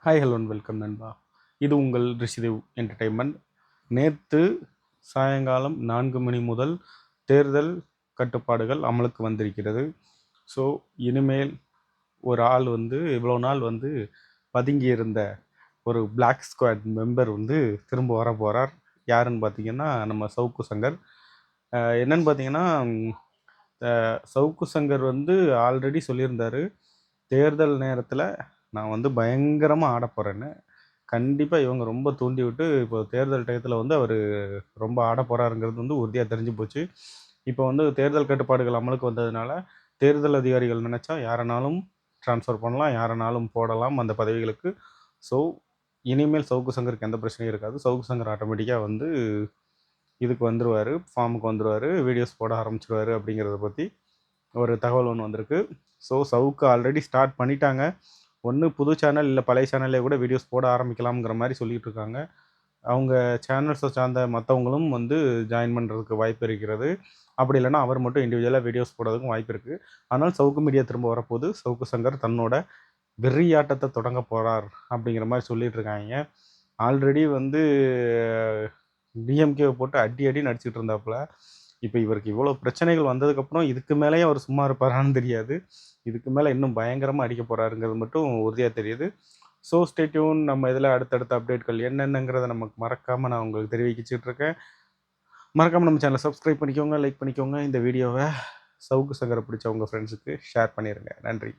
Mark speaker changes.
Speaker 1: Hi hello and welcome நண்பா. இது உங்கள் ரிஷிதேவ் என்டர்டைன்மெண்ட். நேற்று சாயங்காலம் 4 மணி முதல் தேர்தல் கட்டுப்பாடுகள் அமலுக்கு வந்திருக்கிறது. ஸோ இனிமேல் ஒரு ஆள் இவ்வளோ நாள் பதுங்கி இருந்த ஒரு பிளாக் ஸ்குவாட் மெம்பர் திரும்ப வர போகிறார். யாருன்னு பார்த்தீங்கன்னா நம்ம சவுக்கு சங்கர். என்னன்னு பார்த்தீங்கன்னா சவுக்கு சங்கர் ஆல்ரெடி சொல்லியிருந்தார், தேர்தல் நேரத்தில் நான் பயங்கரமாக ஆட போகிறேன்னு. கண்டிப்பாக இவங்க ரொம்ப தூண்டி விட்டு இப்போ தேர்தல் டயத்தில் அவர் ரொம்ப ஆட போகிறாருங்கிறது உறுதியாக தெரிஞ்சு போச்சு. இப்போ தேர்தல் கட்டுப்பாடுகள் அமலுக்கு வந்ததுனால தேர்தல் அதிகாரிகள் நினச்சா யாரனாலும் ட்ரான்ஸ்ஃபர் பண்ணலாம், யாரனாலும் போடலாம் அந்த பதவிகளுக்கு. ஸோ இனிமேல் சவுக்கு சங்கருக்கு எந்த பிரச்சனையும் இருக்காது. சவுக்கு சங்கர் ஆட்டோமேட்டிக்காக இதுக்கு வந்துடுவார், ஃபார்முக்கு வந்துடுவார், வீடியோஸ் போட ஆரம்பிச்சிடுவார் அப்படிங்கிறத பற்றி ஒரு தகவல் ஒன்று வந்திருக்கு. ஸோ சவுக்கு ஆல்ரெடி ஸ்டார்ட் பண்ணிட்டாங்க. ஒன்று புது சேனல் இல்லை பழைய சேனல்லே கூட வீடியோஸ் போட ஆரம்பிக்கலாம்ங்கிற மாதிரி சொல்லிகிட்டு இருக்காங்க. அவங்க சேனல்ஸை சார்ந்த மற்றவங்களும் ஜாயின் பண்ணுறதுக்கு வாய்ப்பு இருக்கிறது. அப்படி இல்லைன்னா அவர் மட்டும் இண்டிவிஜுவலாக வீடியோஸ் போடுறதுக்கும் வாய்ப்பு இருக்குது. ஆனால் சவுக்கு மீடியா திரும்ப வரப்போது. சவுக்கு சங்கர் தன்னோட வெறியாட்டத்தை தொடங்க போகிறார் அப்படிங்கிற மாதிரி சொல்லிகிட்டு இருக்காங்க. ஆல்ரெடி டிஎம்கேவை போட்டு அடி அடி நடிச்சிட்டு இருந்தாப்புல. இப்போ இவருக்கு இவ்வளோ பிரச்சனைகள் வந்ததுக்கப்புறம் இதுக்கு மேலேயே அவர் சும்மா இருப்பாரான்னு தெரியாது. இதுக்கு மேலே இன்னும் பயங்கரமாக அடிக்க போகிறாருங்கிறது மட்டும் உறுதியாக தெரியுது. So stay tune. நம்ம இதில் அடுத்தடுத்த அப்டேட்கள் என்னென்னங்கிறத நமக்கு மறக்காமல் நான் உங்களுக்கு தெரிவிச்சிட்டு இருக்கேன். மறக்காமல் நம்ம சேனலை சப்ஸ்கிரைப் பண்ணிக்கோங்க, லைக் பண்ணிக்கோங்க. இந்த வீடியோவை சவுக்கு சங்கரை பிடிச்ச உங்கள் ஃப்ரெண்ட்ஸுக்கு ஷேர் பண்ணிடுங்க. நன்றி.